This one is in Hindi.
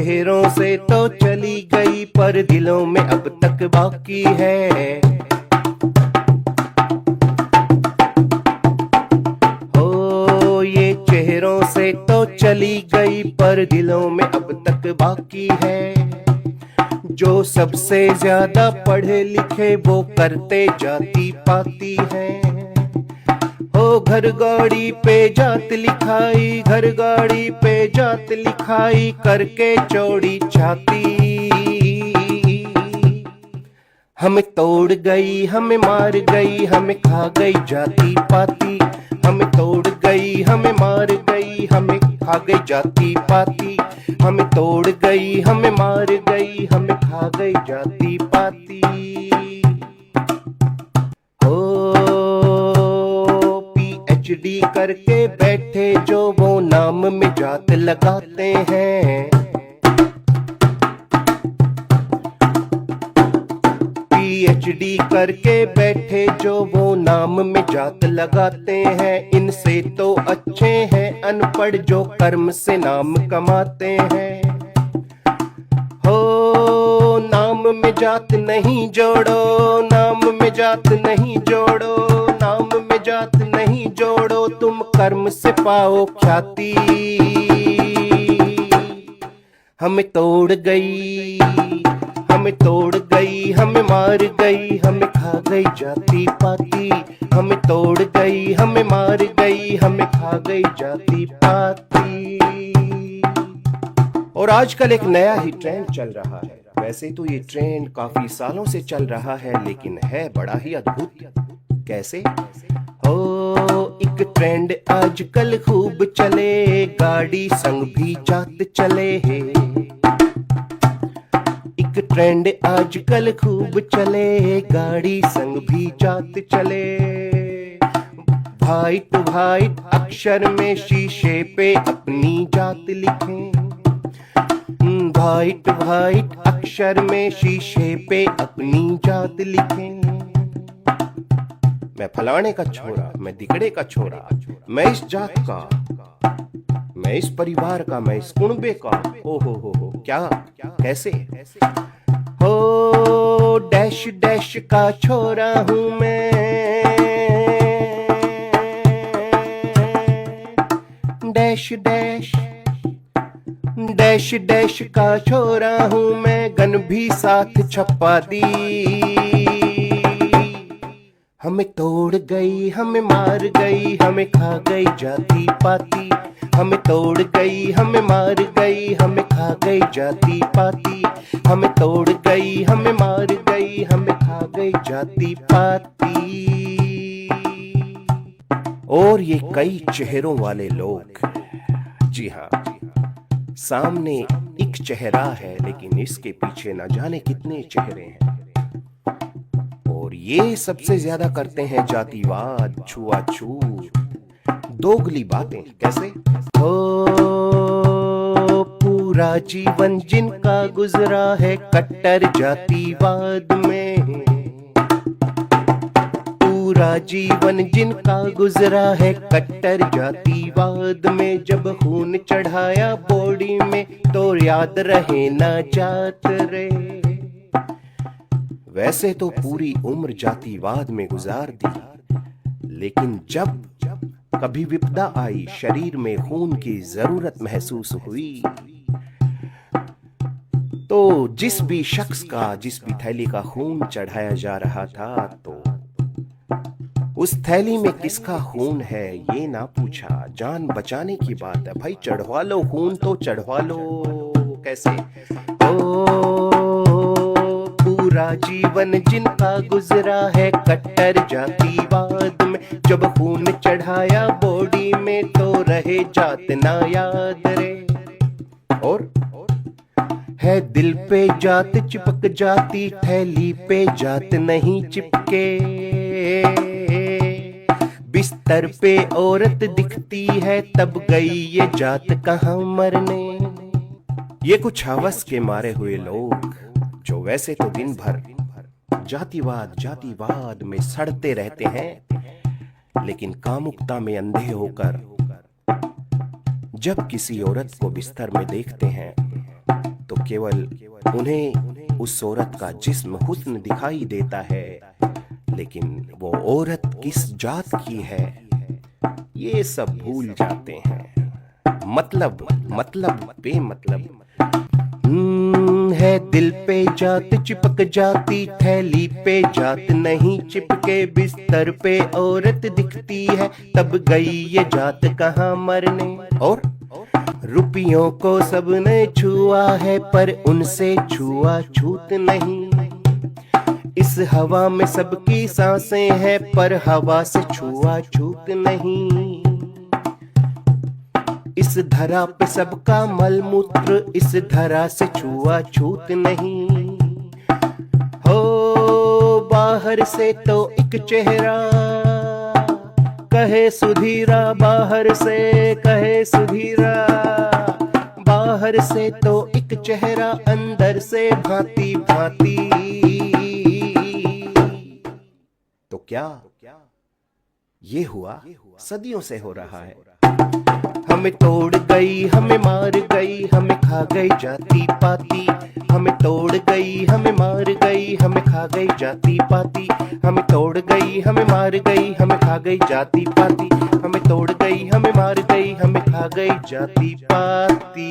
चेहरों से तो चली गई पर दिलों में अब तक बाकी है। हो ये चेहरों से तो चली गई पर दिलों में अब तक बाकी है। जो सबसे ज्यादा पढ़े लिखे वो करते जाति पाती हैं। हो घर गाड़ी पे जात लिखाई, घर गाड़ी पे जात लिखाई करके चौड़ी छाती। हमें तोड़ गई, हमें मार गई, हमें खा गई जाति पाती। हमें तोड़ गई, हमें मार गई, हमें खा गई जाति पाती। हमें तोड़ गई, हमें मार गई, हमें खा गई जाति पाती। PhD करके बैठे जो वो नाम में जात लगाते हैं। PhD करके बैठे जो वो नाम में जात लगाते हैं। इनसे तो अच्छे हैं अनपढ़ जो कर्म से नाम कमाते हैं। हो नाम में जात नहीं जोड़ो, नाम में जात नहीं जोड़ो, नाम में जात नहीं जोड़ो, तुम कर्म से पाओ ख्याति। हमें तोड़ गई, हमें तोड़ गई, हमें मार गई, हमें खा गई जाति पाती। हमें तोड़ गई, हमें मार गई, हमें खा गई जाति पाती। और आजकल एक नया ही ट्रेंड चल रहा है। वैसे तो ये ट्रेंड काफी सालों से चल रहा है लेकिन है बड़ा ही अद्भुत। कैसे? हो एक ट्रेंड आजकल खूब चले, गाड़ी संग भी जात चले है। एक ट्रेंड आजकल खूब चले, गाड़ी संग भी जात चले। व्हाइट व्हाइट अक्षर में शीशे पे अपनी जात लिखें। व्हाइट व्हाइट अक्षर में शीशे पे अपनी जात लिखें। मैं फलाने का छोरा, मैं दिगड़े का छोरा, मैं इस जात का, मैं इस परिवार का, मैं इस कुनबे का। ओ हो क्या कैसे? हो डैश डैश का छोरा हूं मैं, डैश डैश डैश डैश का छोरा हूं मैं, गन भी साथ छपा दी। हमें तोड़ गई, हमें मार गई, हमें खा गई जाति पाती। हमें तोड़ गई, हमें मार गई, हमें खा गई जाति पाती। हमें तोड़ गई, हमें मार गई, हमें खा गई जाति पाती। और ये कई चेहरों वाले लोग, जी हाँ, सामने एक चेहरा है लेकिन इसके पीछे न जाने कितने चेहरे हैं। और ये सबसे ज्यादा करते हैं जातिवाद, छुआछूत, दोगली बातें। कैसे? हो पूरा जीवन जिनका गुजरा है कट्टर जातिवाद में। पूरा जीवन जिनका गुजरा है कट्टर जातिवाद में। जब खून चढ़ाया बॉडी में तो याद रहे ना जात रे। वैसे तो पूरी उम्र जातिवाद में गुजार दी, लेकिन जब कभी विपदा आई, शरीर में खून की जरूरत महसूस हुई, तो जिस भी शख्स का, जिस भी थैली का खून चढ़ाया जा रहा था, तो उस थैली में किसका खून है ये ना पूछा। जान बचाने की बात है भाई, चढ़वा लो खून तो चढ़वा लो। कैसे? पूरा जीवन जिनका गुजरा है कट्टर जातिवाद में। जब खून चढ़ाया बॉडी में तो रहे जात ना याद रे। और है दिल पे जात चिपक जाती, थैली पे जात नहीं चिपके। बिस्तर पे औरत दिखती है तब गई ये जात कहाँ मरने। ये कुछ हवस के मारे हुए लोग जो वैसे तो दिन भर जातिवाद जातिवाद में सड़ते रहते हैं, लेकिन कामुकता में अंधे होकर जब किसी औरत को बिस्तर में देखते हैं केवल उन्हें उस औरत का जिस्म हुस्न दिखाई देता है, लेकिन वो औरत किस जात की है ये सब भूल जाते हैं। मतलब मतलब बेमतलब है दिल पे जात चिपक जाती, थैली पे जात नहीं चिपके, बिस्तर पे औरत दिखती है तब गई ये जात कहाँ मरने। और रुपयों को सबने छुआ है पर उनसे छुआ छूत नहीं, इस हवा में सबकी सांसें हैं पर हवा से छुआ छूत नहीं, इस धरा पे सबका मलमूत्र, इस धरा से छुआ छूत नहीं। हो बाहर से तो एक चेहरा कहे सुधीरा, बाहर से कहे सुधीरा, बाहर से तो एक चेहरा अंदर से भांति भांति। तो क्या ये हुआ सदियों से हो रहा है। हमें तोड़ गई हमें मार गई, हमें खा गई जाति पाति, हमें तोड़ गई हमें मार गई, हमें खा गई जाति पाति, हमें तोड़ गई हमें मार गई, हमें खा गई जाति पाति, हमें तोड़ गई हमें मार गई, हमें खा गई जाति पाति।